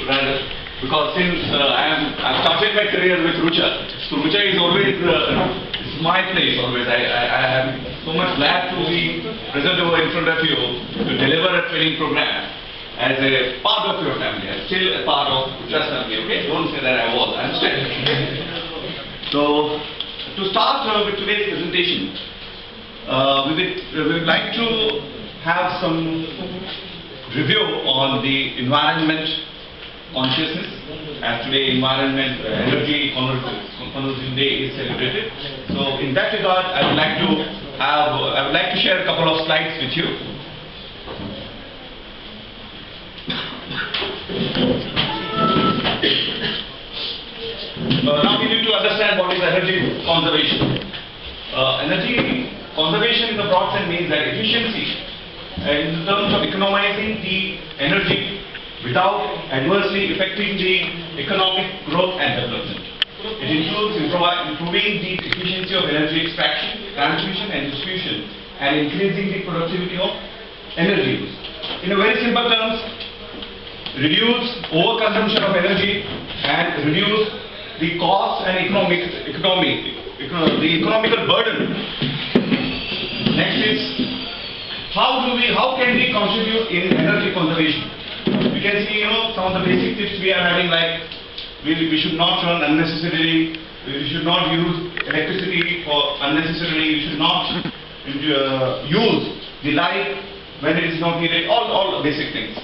rather, because since I've started my career with Rucha, so Rucha is always it's my place always. I am so much glad to be present over in front of you to deliver a training program as a part of your family. I'm still a part of Rucha's family. Okay, don't say that I was. I'm still. So to start with today's presentation, we would like to have some review on the environment consciousness, as today Environment Energy Conservation Day is celebrated. So in that regard, I would like to share a couple of slides with you. Now we need to understand what is energy conservation. Energy conservation in the broad sense means that efficiency in terms of economizing the energy without adversely affecting the economic growth and development. It includes improving the efficiency of energy extraction, transmission and distribution, and increasing the productivity of energy use. In a very simple terms, reduce overconsumption of energy and reduce the cost and the economical burden. Next is how can we contribute in energy conservation? You can see, some of the basic tips we are having, like we should not run unnecessarily, we should not use electricity for unnecessarily, we should not use the light when it is not needed, all basic things.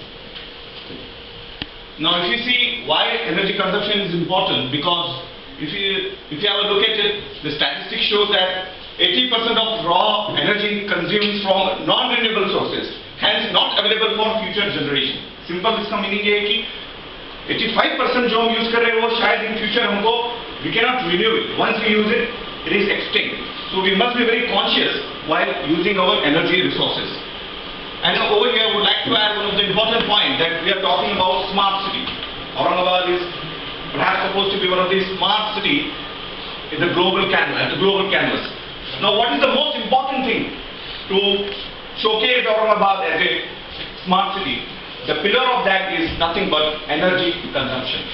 Now if you see why energy consumption is important, because if you have a look at it, the statistics show that 80% of raw energy consumed from non-renewable sources, hence not available for future generation. Simple इसका meaning ये है कि 85% जो हम use कर रहे हैं वो शायद in future हमको we cannot renew it. Once we use it, it is extinct. So we must be very conscious while using our energy resources. And over here I would like to add one of the important points that we are talking about smart city. Aurangabad is perhaps supposed to be one of the smart city in the global canvas. Now what is the most important thing to showcase Aurangabad as a smart city? The pillar of that is nothing but energy consumption.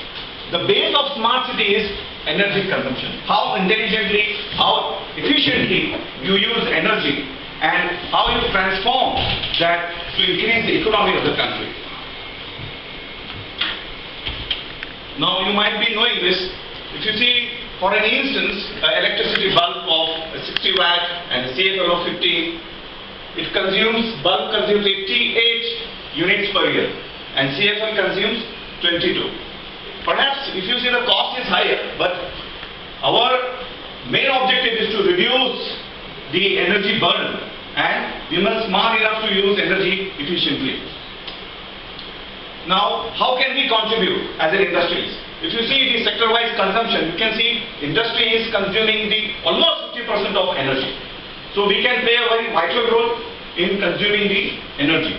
The base of smart city is energy consumption. How intelligently, how efficiently you use energy and how you transform that to increase the economy of the country. Now you might be knowing this. If you see, for an instance, an electricity bulb of 60 watt and a CFL of 15, bulb consumes 88 units per year and CFL consumes 22. Perhaps if you see the cost is higher, but our main objective is to reduce the energy burden and we must smart enough to use energy efficiently. Now, how can we contribute as an industry? If you see the sector-wise consumption, you can see industry is consuming almost 50% of energy. So we can play a very vital role in consuming the energy.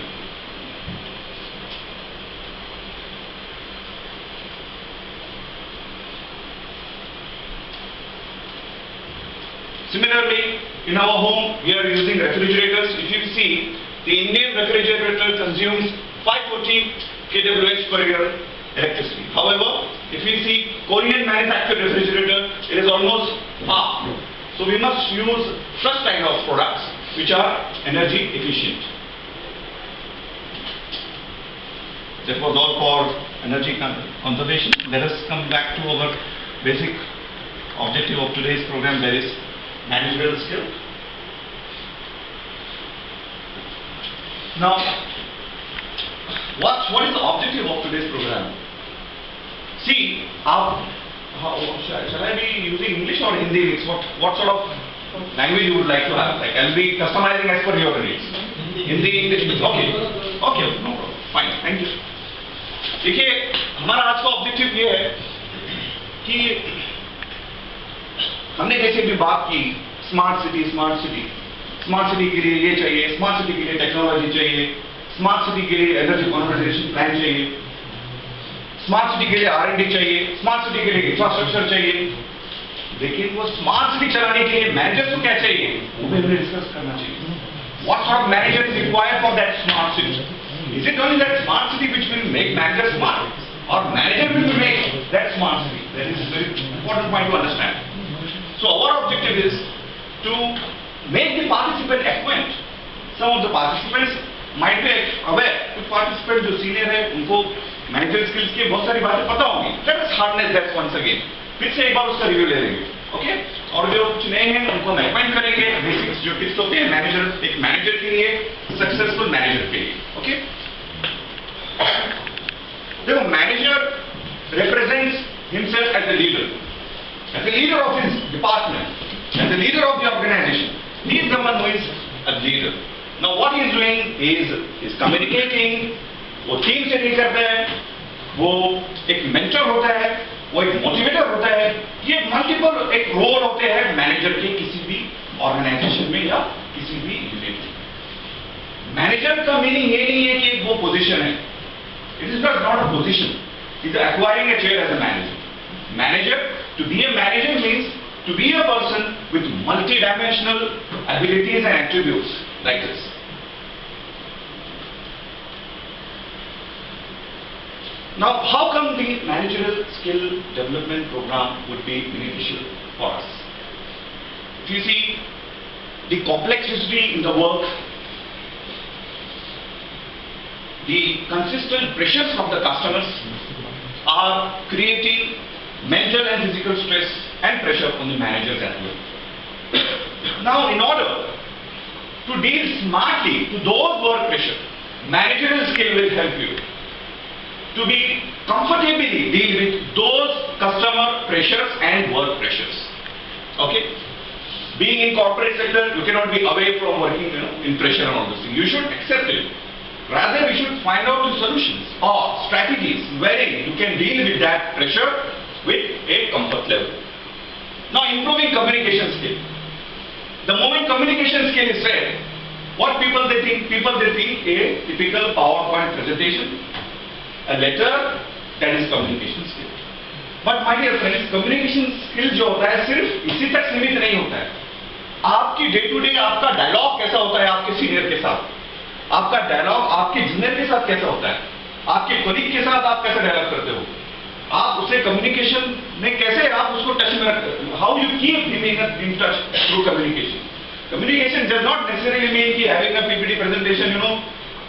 Similarly, in our home, we are using refrigerators. If you see, the Indian refrigerator consumes 540 kWh per year electricity. However, if we see Korean manufactured refrigerator, it is almost half. So we must use such kind of products which are energy efficient. That was all for energy conservation. Let us come back to our basic objective of today's program, that is managerial skill. Now, what is the objective of today's program? See, shall I be using English or Hindi? What sort of language you would like to have? Like, I'll be customizing as per your needs. Hindi, English, okay, no problem, fine, thank you. देखिए, हमारा आज का objective ये है कि हमने जैसे भी बात की स्मार्ट सिटी के लिए ये चाहिए, स्मार्ट सिटी के लिए टेक्नोलॉजी चाहिए, स्मार्ट सिटी के लिए एनर्जी कॉन्वर्जेशन प्लान चाहिए, स्मार्ट सिटी के लिए R&D चाहिए, स्मार्ट सिटी के लिए इंफ्रास्ट्रक्चर चाहिए. लेकिन वो स्मार्ट सिटी चलाने के लिए मैनेजर्स को क्या चाहिए, वो भी हमें डिस्कस करना चाहिए. What sort of manager is required for that smart city? Is it only that smart city which will make managers smart, or important point to understand. So our objective is to make the participant acquaint. Some of the participants might be aware. कुछ participants जो senior है उनको managerial skills की बहुत सारी बातें पता होंगी. Let us harness that once again. फिर से एक बार उसका रिव्यू ले लेंगे. ओके? और जो कुछ नए हैं उनको हम एक्वाइंट करेंगे. बेसिक्स जो टिप्स होते हैं मैनेजर एक मैनेजर के लिए, सक्सेसफुल मैनेजर के लिए. ओके? देखो manager represents himself as a leader. As a leader of his department, as a leader of the organization, he is the one who is a leader. Now what he is doing is communicating, वो team से deal करता है, वो एक mentor होता है, वो एक मोटिवेटर होता है. ये मल्टीपल एक रोल होते हैं मैनेजर के किसी भी ऑर्गेनाइजेशन में या किसी भी यूनिट में. मैनेजर का मीनिंग ये नहीं है कि वो पोजीशन है. It is not a position. It is acquiring a chair as a manager. Manager, to be a manager means to be a person with multi-dimensional abilities and attributes like this. Now, how come the managerial skill development program would be beneficial for us? If you see the complexity in the work, the consistent pressures from the customers are creating mental and physical stress and pressure on the managers as well. Now, in order to deal smartly to those work pressure, managerial skill will help you to be comfortably deal with those customer pressures and work pressures. Okay? Being in corporate sector, you cannot be away from working, in pressure and all those things. You should accept it. Rather, we should find out the solutions or strategies wherein you can deal with that pressure with a comfort level. Now, improving communication skill. The moment communication skill is there, what people they think? People they think a typical PowerPoint presentation, a letter, that is communication skill. But my dear friends, communication skill जो होता है सिर्फ इसी तक सीमित नहीं होता है. आपकी डे टू डे आपका डायलॉग कैसा होता है आपके सीनियर के साथ, आपका डायलॉग आपके जूनियर के साथ कैसा होता है, आपके कोलीग के साथ आप कैसे डायलॉग करते हो, आप उसे कम्युनिकेशन में कैसे आप उसको टच में रखते हो, how you keep keeping in touch through communication. Communication does not necessarily mean कि having a PPT presentation,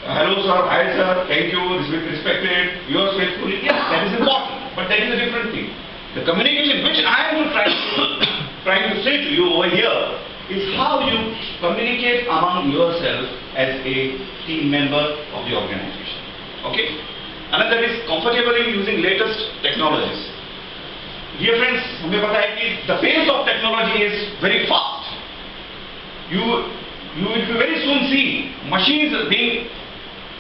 hello sir, hi sir, thank you, this will be respected, yours faithfully. Yes, that is important, but that is a different thing. The communication which I am trying to say to you over here is how you communicate among yourself as a team member of the organization. Okay? Another is comfortable in using latest technologies. Dear friends, हमें पता है कि the pace of technology is very fast. You will very soon see machines being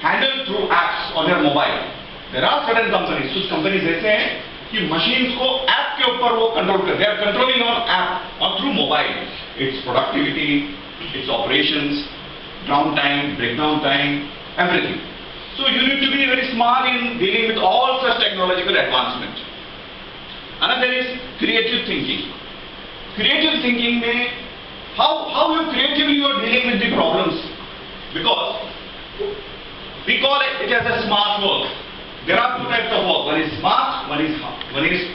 handled through apps on your mobile. There are certain companies, कुछ companies ऐसे हैं कि machines को app के ऊपर वो control करते हैं. They are controlling on app or through mobile. Its productivity, its operations, downtime, breakdown time, everything. So you need to be very smart in dealing with all such technological advancement. Another is creative thinking. Creative thinking में how you creatively you are dealing with the problems, because we call it as a smart work. There are two types of work. One is smart, one is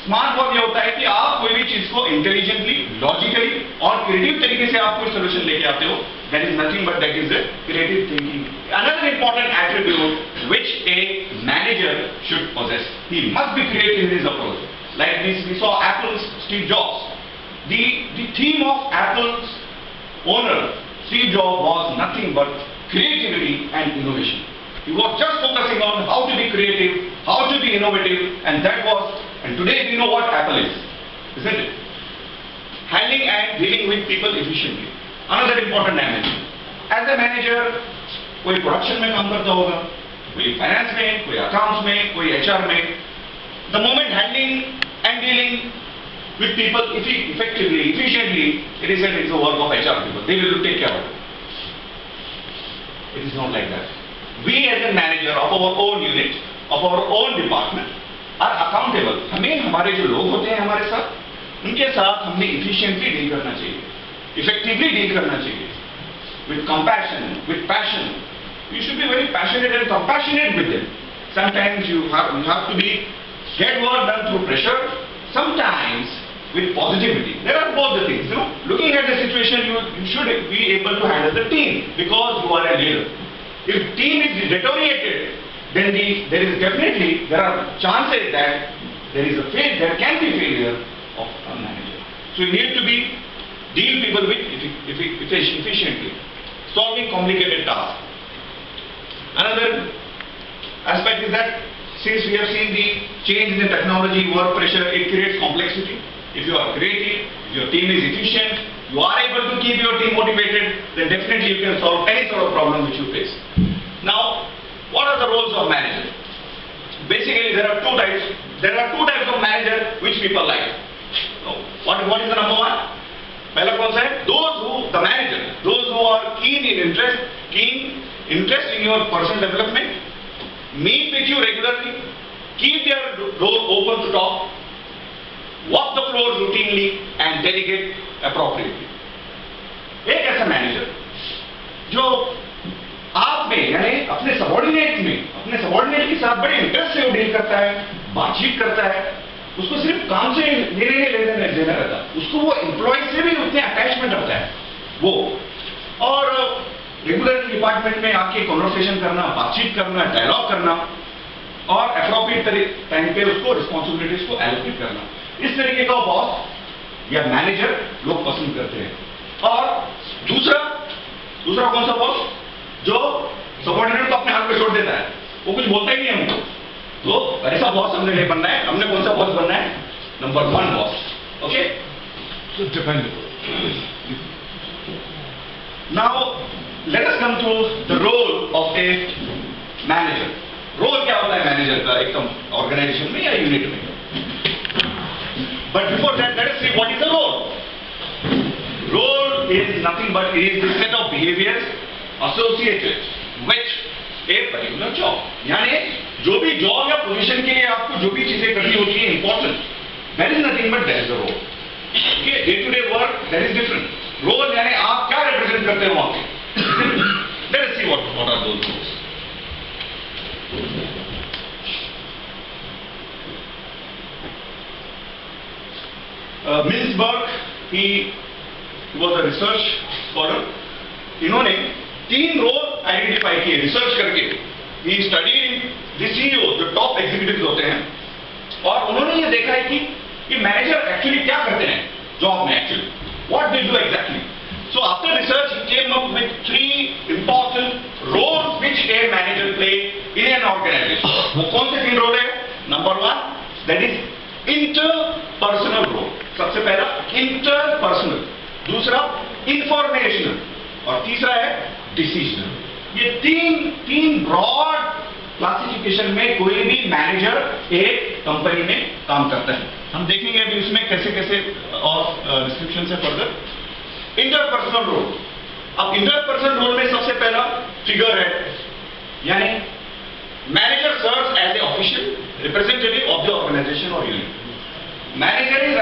smart work ये होता है कि आप कोई भी चीज को इंटेलिजेंटली, लॉजिकली और क्रिएटिव तरीके से आप कोई सोल्यूशन लेके आते हो. That is nothing but that is creative thinking. Another important attribute which a manager should possess. He must be creative in his approach. Like this, we saw Apple's Steve Jobs. The theme of Apple's owner Steve Jobs was nothing but creativity and innovation. He was just focusing on how to be creative, how to be innovative, and today we know what Apple is, isn't it? Handling and dealing with people efficiently. Another important dimension. As a manager, कोई production में काम करता होगा, कोई finance में, कोई accounts में, कोई HR में. The moment handling and dealing with people effectively, efficiently, it is a work of HR people. They will take care of it. It is not like that. We as a manager of our own unit, of our own department, are accountable. हमें हमारे जो लोग होते हैं हमारे साथ, उनके साथ हमें efficiently डील करना चाहिए, effectively डील करना चाहिए, with compassion, with passion. You should be very passionate and compassionate with them. Sometimes you have to get work done through pressure. sometimes with positivity. There are both the things. Looking at the situation, you should be able to handle the team because you are a leader. If team is deteriorated, then there are chances that there can be failure of a manager. So you need to deal people with efficiently, solving complicated tasks. Another aspect is that since we have seen the change in the technology, work pressure, it creates complexity. If you are creative, if your team is efficient, you are able to keep your team motivated, then definitely you can solve any sort of problem which you face. Now, what are the roles of manager? Basically, there are two types. There are two types of manager which people like. So, what is the number one? पहला कौन सा है? The manager, those who are keen interest in your personal development, meet with you regularly, keep their door open to talk, walk the floor routinely and delegate appropriately. एक ऐसा manager जो आप में यानी अपने सबॉर्डिनेट के साथ बड़े इंटरेस्ट से डील करता है, बातचीत करता है, उसको सिर्फ काम से लेना रहता, उसको वो एम्प्लॉय से भी उतने अटैचमेंट रखता है वो, और रेगुलर डिपार्टमेंट में आके कॉन्वर्सेशन करना, बातचीत करना, डायलॉग करना और अप्रोप्रिएट टाइम पे उसको रिस्पॉन्सिबिलिटीज को एलोकेट करना, इस तरीके का बॉस या मैनेजर लोग पसंद करते हैं. और दूसरा कौन सा बॉस? जो सबॉर्डिनेट को अपने हाथ पे छोड़ देता है, वो कुछ बोलता ही नहीं हमको. तो ऐसा बॉस हमने नहीं बनना है. हमने कौन सा बॉस बनना है? Number 1 boss. Okay, so dependable. Now let us come to the role of a manager. Role क्या होता है मैनेजर का एक ऑर्गेनाइजेशन में या यूनिट में? But before that, let us see what is the role. Role is nothing but it is the set of behaviors associated with a particular job. यानी जो भी जॉब या पोजीशन के लिए आपको जो भी चीजें करनी होती है important, that is nothing but that is the role. Okay, day to day work that is different. Role यानी आप क्या रिप्रेजेंट करते हो वहां पे. Let us see what are those roles. Milsberg, he was a research scholar. इन्होंने 3 role identify किए research करके. He studied the CEO, जो टॉप एग्जीक्यूटिव्स होते हैं, और उन्होंने ये देखा है कि मैनेजर एक्चुअली क्या करते हैं जॉब में, actually what they do exactly. So after research, he came up with 3 important roles which a manager play in an organization. वो कौन से 3 रोल है? Number 1, that is interpersonal role. सबसे पहला interpersonal, दूसरा informational और तीसरा है decisional. ये तीन ब्रॉड क्लासिफिकेशन में कोई भी मैनेजर एक कंपनी में काम करता है. हम देखेंगे अभी उसमें कैसे और डिस्क्रिप्शन से फर्दर. Interpersonal role. अब इंटरपर्सनल रोल में सबसे पहला फिगर है, यानी manager serves as a official representative of the organization और यूनिट. मैनेजर इज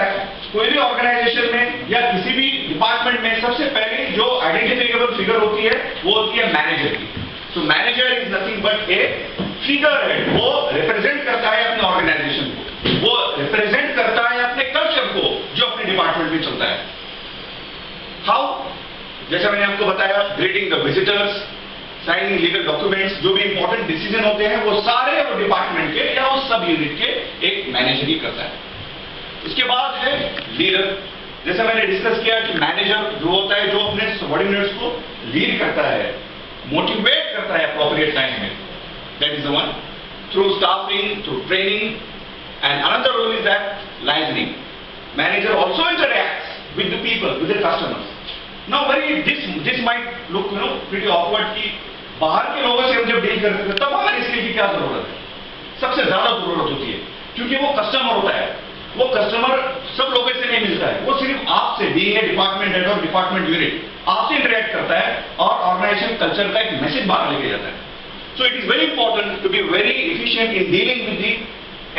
कोई भी ऑर्गेनाइजेशन में या किसी भी डिपार्टमेंट में सबसे पहले जो आइडेंटिफिकेबल फिगर होती है वो होती है मैनेजर की. So manager is nothing but a figure है. वो रिप्रेजेंट करता है अपने ऑर्गेनाइजेशन को, वो रिप्रेजेंट करता है अपने कल्चर को जो अपने डिपार्टमेंट में चलता है. हाउ? जैसा मैंने आपको बताया, greeting the visitors, signing legal documents, जो भी इंपॉर्टेंट डिसीजन होते हैं वो सारे डिपार्टमेंट के या उस सब यूनिट के एक मैनेजर ही करता है. उसके बाद है लीडर. जैसे मैंने डिस्कस किया कि मैनेजर जो होता है जो अपने सबऑर्डिनेट्स को लीड करता है, मोटिवेट करता है अप्रोप्रिएट टाइम में. That is the one. Through staffing, through training. And another role is that liaisoning. Manager also interacts with the people, with the customers. Now this might look pretty awkward कि बाहर के लोगों से हम जब deal करते हैं तब हमें इसके की क्या जरूरत है? सबसे ज्यादा जरूरत होती है, क्योंकि वो कस्टमर होता है. वो कस्टमर सब लोगों से नहीं मिलता है, वो सिर्फ आपसे, बीइंग ए डिपार्टमेंट हेड और डिपार्टमेंट यूनिट, आपसे इंटरेक्ट करता है और ऑर्गेनाइजेशन कल्चर का एक मैसेज बाहर लेके जाता है. So it is very important to be very efficient in dealing with the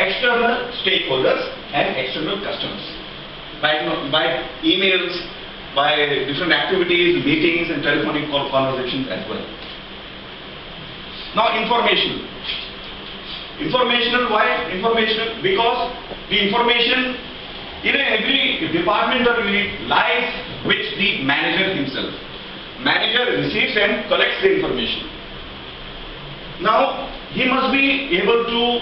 external stakeholders and external customers. By emails, by different activities, meetings and telephonic conversations as well. Now informational. Why informational? Because the information in every department or unit lies with the manager himself. Manager receives and collects the information. Now he must be able to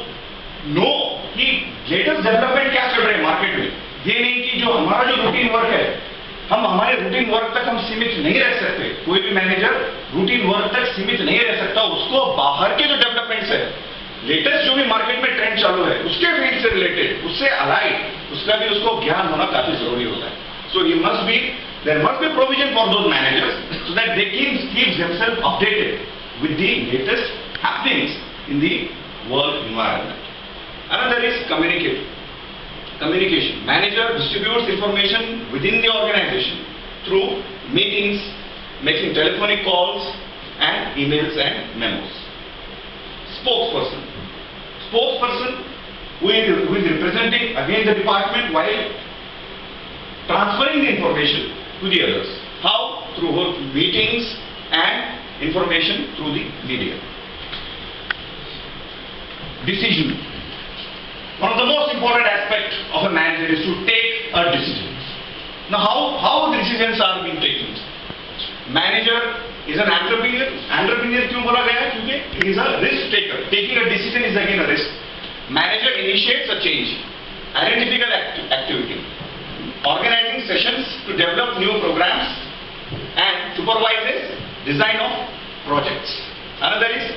know कि latest development क्या चल रहा है market में. ये नहीं कि जो हमारा जो रूटीन वर्क है हम हमारे रूटीन वर्क तक हम सीमित नहीं रह सकते. कोई भी मैनेजर रूटीन वर्क तक सीमित नहीं रह सकता. उसको बाहर के जो डेवलपमेंट्स है, लेटेस्ट जो भी मार्केट में ट्रेंड चालू है उसके फील्ड से रिलेटेड, उससे अलाइड, उसका भी उसको ज्ञान होना काफी जरूरी होता है. So he must be, there must be provision for those managers so that they keep themselves updated with the latest happenings in the work environment. Another is communication. Manager distributes information within the organization through meetings, making telephonic calls and emails and memos. Spokesperson who is representing again the department while transferring the information to the others. How? Through meetings and information through the media. Decision. One of the most important aspects of a manager is to take a decision. Now how the decisions are being taken? Manager is an entrepreneur. Entrepreneur क्यों बोला गया है? क्योंकि he is a risk taker. Taking a decision is again a risk. Manager initiates a change, identifical activity, organizing sessions to develop new programs and supervises design of projects. Another is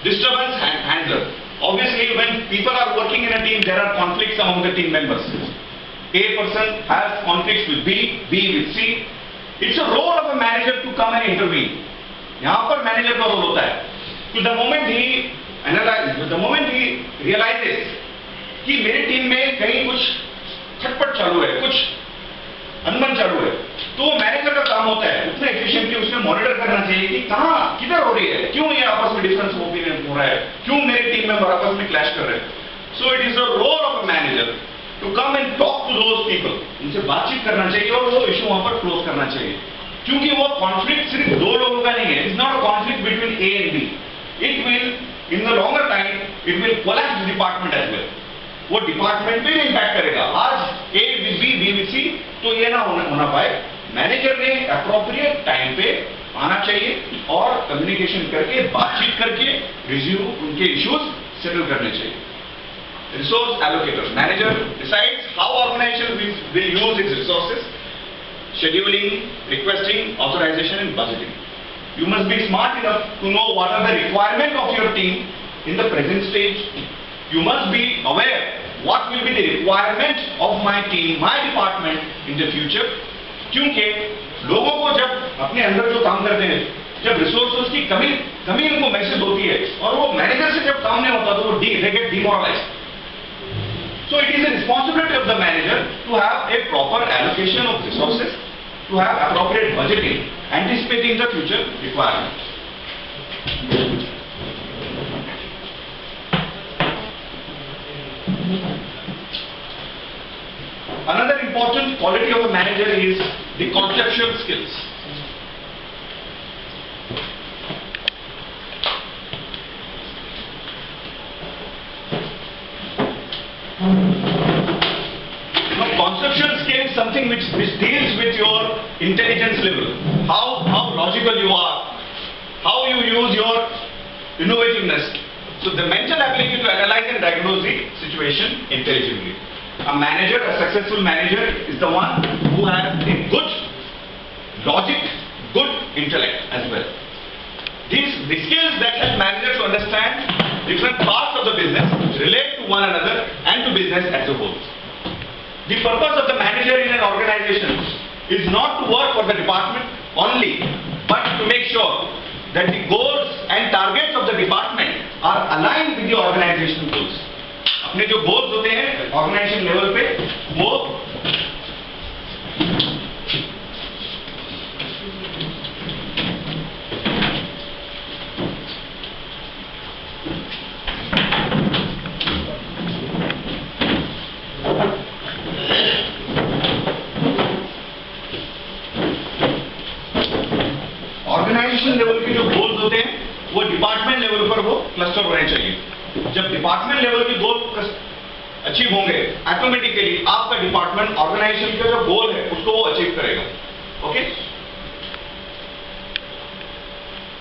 disturbance handler. Obviously, when people are working in a team, there are conflicts among the team members. A person has conflicts with B with C. It's a role of a manager to come and intervene. यहाँ पर manager का role होता है. So the moment he realizes कि मेरी team में कहीं कुछ खटपट चालू है, कुछ अनबन चालू है, तो मैनेजर का काम होता है उतना एफिशिएंटली उसमें मॉनिटर करना चाहिए कि कहाँ किधर हो रही है, क्यों ये आपस में डिफरेंस ऑफ ओपिनियन हो रहा है, क्यों मेरे टीम मेंबर आपस में क्लैश कर रहे हैं. So it is the role of a manager to come and talk to those people. उनसे बातचीत करना चाहिए और वो इशू वहां पर क्लोज करना चाहिए. क्योंकि वो कॉन्फ्लिक्ट सिर्फ दो लोगों का नहीं है. It's not a conflict between A and B. It will in the longer time it will collapse the department as well. वो डिपार्टमेंट पे इम्पैक्ट करेगा. आज A with B with C तो ये ना होना पाए. मैनेजर ने अप्रोप्रिएट टाइम पे आना चाहिए और कम्युनिकेशन करके, बातचीत करके रिव्यू उनके इश्यूज सेटल करने चाहिए. Resource allocator. Manager decides how organization will use its resources, scheduling, requesting, authorization and budgeting. You must be smart enough to know what are the requirement of your team in the present stage. You must be aware what will be the requirement of my team, my department in the future. क्योंकि लोगों को जब अपने अंदर जो काम करते हैं, जब रिसोर्सेज की कमी उनको महसूस होती है और वो मैनेजर से जब काम नहीं होता तो वो they get demoralized. So it is a responsibility of the manager to have a proper allocation of resources, to have appropriate budgeting, anticipating the future requirements. Another important quality of a manager is the conceptual skills. Now, conceptual skill is something which deals with your intelligence level. How logical you are, how you use your innovativeness. So the mental ability to analyze and diagnose the situation intelligently. A manager, a successful manager is the one who has a good logic, good intellect as well. The skills that help managers to understand different parts of the business, relate to one another and to business as a whole. The purpose of the manager in an organization is not to work for the department only, but to make sure that the goals and targets of the department are aligned with the organizational goals. अपने जो goals होते हैं organisation level पे वो organisation level के जो goals होते हैं वो डिपार्टमेंट लेवल पर वो क्लस्टर होने चाहिए. जब डिपार्टमेंट लेवल के गोल अचीव होंगे, ऑटोमेटिकली आपका डिपार्टमेंट ऑर्गेनाइजेशन का जो गोल है उसको वो अचीव करेगा. Okay.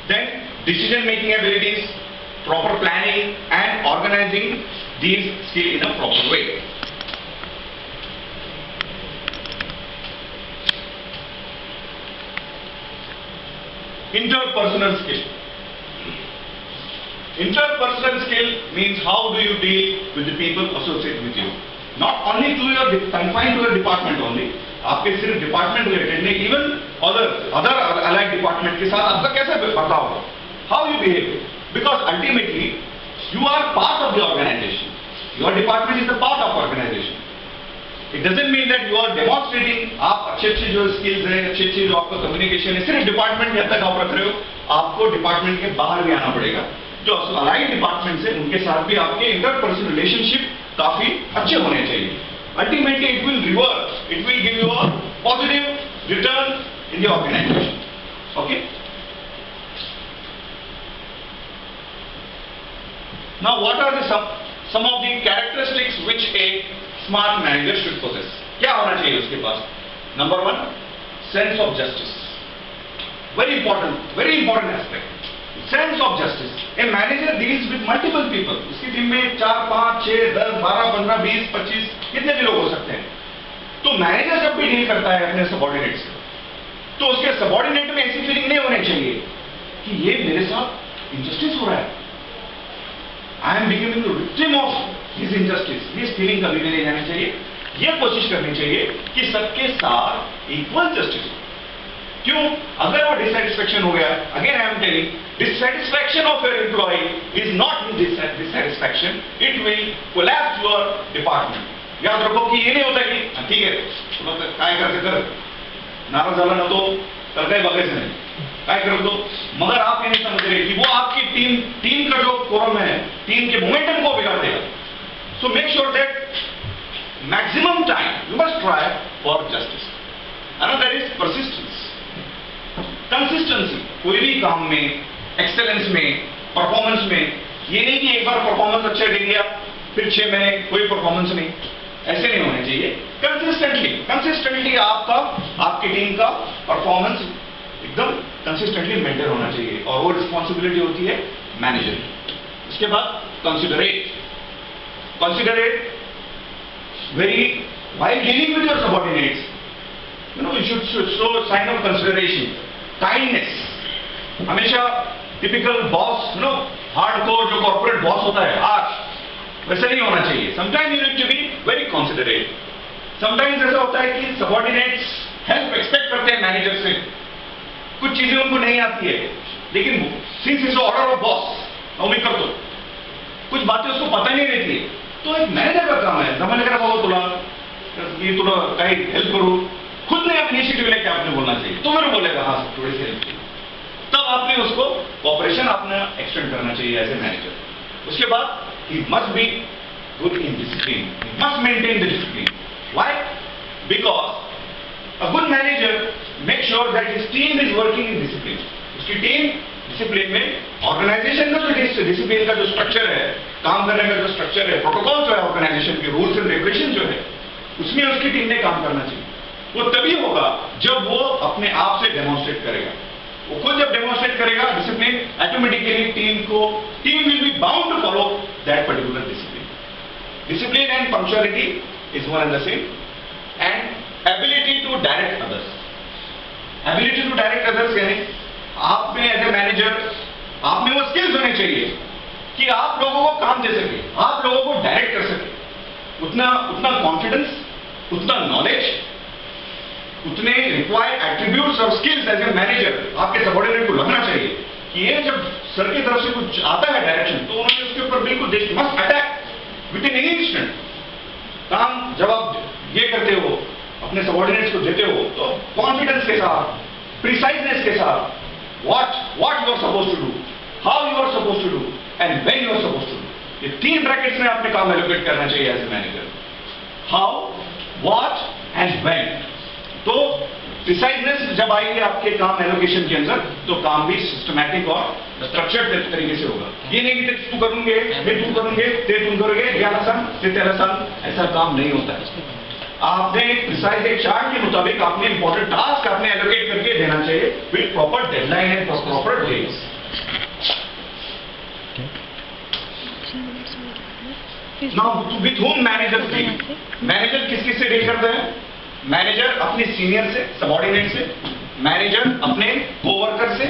Then decision making abilities, proper planning and organizing these skill in a proper way. Interpersonal skill. Interpersonal skill means how do you deal with the people associated with you. Not only to your confined to your department only. आपके सिर्फ department related नहीं, even other allied department के साथ आपका कैसे बर्ताव हो, how you behave, because ultimately you are part of the organization. Your department is the part of organization. It doesn't mean that you are demonstrating आप अच्छे जो स्किल्स हैं, अच्छे जो आपका कम्युनिकेशन है, सिर्फ डिपार्टमेंट के तक आप रख रहे हो. आपको डिपार्टमेंट के बाहर भी आना पड़ेगा. जो अलाइड डिपार्टमेंट है उनके साथ भी आपके इंटरपर्सनल रिलेशनशिप काफी अच्छे होने चाहिए. Ultimately it will reverse, it will give you a positive return in the organization. Okay. Now what are the some of the characteristics which a smart manager should possess? क्या होना चाहिए उसके पास? Number 1, sense of justice. Very important aspect. Sense of justice. A manager deals with multiple people. उसकी team में 4, 5, 6, 10, 12, 15, 20, 25 कितने भी लोग हो सकते हैं. तो मैनेजर जब भी डील करता है अपने सबऑर्डिनेट से, तो उसके सबऑर्डिनेट में ऐसी फीलिंग नहीं होनी चाहिए कि ये मेरे साथ इनजस्टिस हो रहा है, I am becoming the victim of his injustice. इस फीलिंग कभी भी नहीं जानी चाहिए. ये कोशिश करनी चाहिए कि सबके साथ इक्वल जस्टिस हो. क्यों? अगर वो डिससेटिस्फेक्शन हो गया, again I am telling, dissatisfaction of your employee is not dissatisfaction, it will collapse your department. याद रखो कि ये नहीं होता कि ठीक है तुला काय करायचं कर, नाराज झाला ना तो तर काही बघायचं नाही, काय करत दो. मगर आप ये नहीं समझ रहे कि वो आपकी टीम का जो फोरम है, टीम के मोमेंटम को बिगाड़ देगा. So make sure that maximum time you must try for justice. Another is persistence, consistency. कोई भी काम में, एक्सेलेंस में, परफॉर्मेंस में, ये नहीं कि एक बार परफॉर्मेंस अच्छा दे दिया फिर 6 महीने कोई परफॉर्मेंस नहीं, ऐसे नहीं होने चाहिए. कंसिस्टेंटली आपकी टीम का परफॉर्मेंस एकदम कंसिस्टेंटली मेंटेन होना चाहिए, और वो रिस्पॉन्सिबिलिटी होती है मैनेजर की. उसके बाद considerate very while dealing with your subordinates, you should show sign of consideration, kindness. हमेशा टिपिकल बॉस, हार्डकोर जो कॉर्पोरेट बॉस होता है आज, वैसे नहीं होना चाहिए. Sometimes you need to be very considerate. Sometimes ऐसा होता है कि सबऑर्डिनेट्स हेल्प एक्सपेक्ट करते हैं मैनेजर से, कुछ चीजें उनको नहीं आती है, लेकिन since is order of boss मी कर दो, कुछ बातें उसको पता नहीं रहती है. तो एक मैनेजर का काम है समझ कर बाबा तुला काही हेल्प करू, खुद ने आप इनिशिएटिव लेके आपने बोलना चाहिए. तो मेरे बोलेगा हाँ थोड़ी सी हेल्प, तब आपने उसको कॉपरेशन आपने एक्सटेंड करना चाहिए एज ए मैनेजर. उसके बाद ही must be good in discipline, he must maintain the discipline. Why? Because a good manager make sure that his team is working in discipline. उसकी टीम डिसिप्लिन में, organisation का जो discipline का जो structure है, काम करने का जो स्ट्रक्चर है, प्रोटोकॉल जो है ऑर्गेनाइजेशन के, रूल्स एंड रेगुलेशन जो है, उसमें उसकी टीम ने काम करना चाहिए. वो तभी होगा जब वो अपने आप से डेमोन्स्ट्रेट करेगा. वो खुद जब डेमोन्स्ट्रेट करेगा discipline, automatically team will be bound to follow that particular discipline. Discipline and punctuality is one and the same. And ability to direct others. Ability to direct others यानी आप में एज ए मैनेजर आप में वो skills होने चाहिए कि आप लोगों को काम दे सके, आप लोगों को डायरेक्ट कर सके. उतना कॉन्फिडेंस, उतना नॉलेज, उतने रिक्वायर्ड एट्रीब्यूट्स और स्किल्स एज ए मैनेजर आपके सबऑर्डिनेट को लगना चाहिए कि ये जब सर की तरफ से कुछ आता है डायरेक्शन, तो उन्होंने उसके ऊपर बिल्कुल they must attack with in any instant. काम जब आप ये करते हो, अपने सबऑर्डिनेट्स को देते हो, तो कॉन्फिडेंस के साथ, प्रिसाइजनेस के साथ, what you are supposed to do, how you are supposed to do, and when you are supposed to do. ये 3 ब्रैकेट्स में आपने काम एलोकेट करना चाहिए as a manager. How, what and when. तो प्रिसाइजनेस जब आएगी आपके काम एलोकेशन के अंदर, तो काम भी सिस्टमैटिक और स्ट्रक्चर्ड तरीके से होगा। ये नहीं कि तू करूंगे, तू करूंगे, तुम करोगे, तेरा सन, तेरा सन, ऐसा काम नहीं होता है। आपने एक प्रिसाइज एक चार्ट के मुताबिक आपने इंपॉर्टेंट टास्क आपने एलोकेट करके देना चाहिए with proper deadline and proper dates. Now with whom manager deal, manager किस किस से डील करते हैं? मैनेजर अपने सीनियर से, सबऑर्डिनेट से, मैनेजर अपने कोवर्कर से,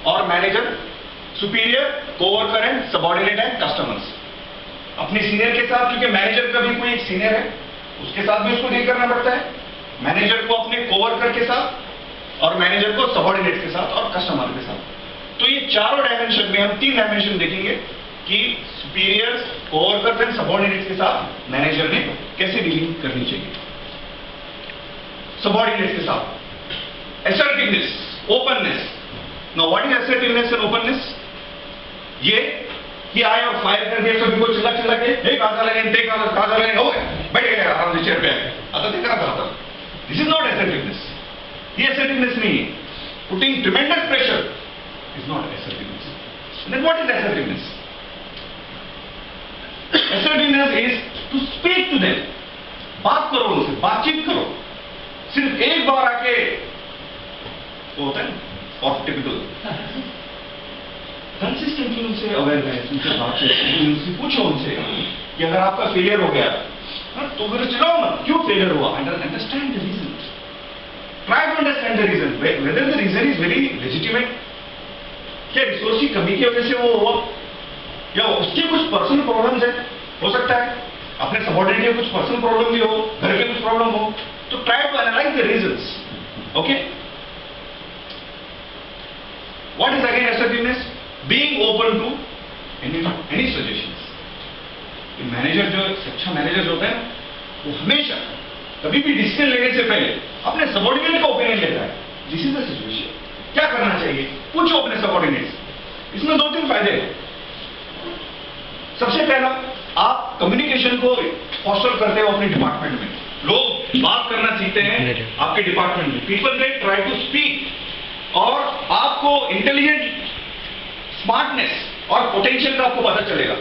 और manager superior, co-worker and subordinate and customers. अपने सीनियर के साथ, क्योंकि मैनेजर का भी कोई एक सीनियर है, उसके साथ भी उसको डील करना पड़ता है। मैनेजर को अपने कोवर्कर के साथ, और मैनेजर को सबऑर्डिनेट के साथ और कस्टमर के साथ। तो ये चारों डायमेंशन में हम 3 डायमेंशन देखेंगे कि सुपीरियर्स, कोवर्कर्स एंड सबऑर्डिनेट्स के साथ मैनेजर ने कैसे डीलिंग करनी चाहिए। सबऑर्डिनेट्स के साथ assertiveness, openness. Now what is assertiveness and openness? ये कि आए और फायर कर दिया सभी को चिल्ला चिल्ला के, हे कहां जा रहे हैं, कहां जा रहे हैं, हो गए, बैठ गए आराम से चेयर पे आके, आता देखा था। This is not assertiveness. ये assertiveness नहीं है। Putting tremendous pressure is not assertiveness. Then what is assertiveness? Assertiveness is to speak to them. बात करो उनसे, बातचीत करो। सिर्फ एक बार आके वो होता है और टिपिकल कंसिस्टेंटली उनसे अवेयरनेस, उनसे बातचीत, उनसे पूछो उनसे कि अगर आपका फेलियर हो गया तो फिर चिल्लाओ मत, क्यों फेलियर हुआ, understand the reason, try to understand the reason, whether the reason is very legitimate. क्या रिसोर्स की कमी की वजह से वो हुआ, या उसके कुछ पर्सनल प्रॉब्लम्स है, हो सकता है अपने सबऑर्डिनेट के कुछ पर्सनल प्रॉब्लम भी हो, घर के कुछ प्रॉब्लम हो, तो try to analyze the reasons. Okay, what is again assertiveness? Being open to any suggestions. Manager जो अच्छा मैनेजर होता है वो हमेशा कभी भी डिसीजन लेने से पहले अपने सबऑर्डिनेट का ओपिनियन लेता है। दिस इज द सिचुएशन, क्या करना चाहिए, पूछो अपने सबऑर्डिनेट्स। इसमें 2-3 फायदे हैं। सबसे पहला, आप कम्युनिकेशन को फॉस्टर करते हो अपने डिपार्टमेंट में। लोग बात करना सीखते हैं आपके डिपार्टमेंट में। People they try to speak, और आपको इंटेलिजेंट, स्मार्टनेस और पोटेंशियल का आपको पता चलेगा।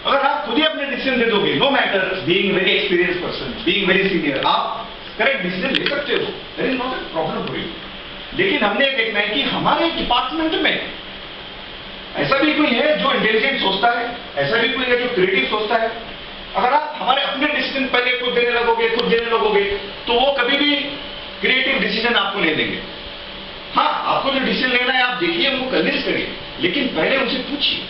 अगर आप खुद ही अपने डिसीजन दे दोगे, no matter being very experience person, being very senior, आप करेक्ट डिसीजन ले सकते हो, there is not a problem for you. लेकिन हमने देखना है कि हमारे डिपार्टमेंट में ऐसा भी कोई है जो इंटेलिजेंट सोचता है, ऐसा भी कोई है जो क्रिएटिव सोचता है। अगर आप हमारे अपने डिसीजन पहले खुद देने लगोगे, तो वो कभी भी क्रिएटिव डिसीजन आपको नहीं देंगे। हाँ, आपको जो डिसीजन लेना है आप देखिए, उनको कन्विंस करिए, लेकिन पहले उनसे पूछिए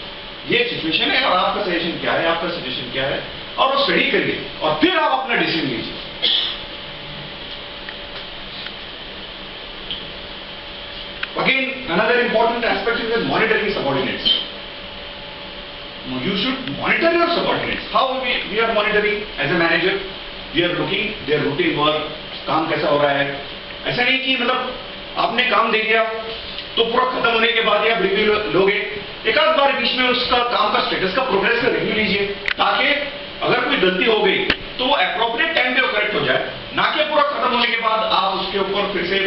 ये सिचुएशन है और आपका सजेशन क्या है, आपका सजेशन क्या है, और वो स्टडी करिए और फिर आप अपना डिसीजन लीजिए। Again, another important aspect is monitoring subordinates. Now, you should monitor your subordinates. How we are monitoring as a manager? We are looking their routine work, काम कैसा हो रहा है। ऐसा नहीं कि मतलब आपने काम दे दिया तो पूरा खत्म होने के बाद ही आप रिव्यू लोगे। एक आध बार बीच में उसका काम का स्टेटस का प्रोग्रेस का रिव्यू लीजिए, ताकि अगर कोई गलती हो गई तो वो एप्रोप्रिएट टाइम पे करेक्ट हो जाए, ना कि पूरा खत्म होने के बाद आप उसके ऊपर फिर से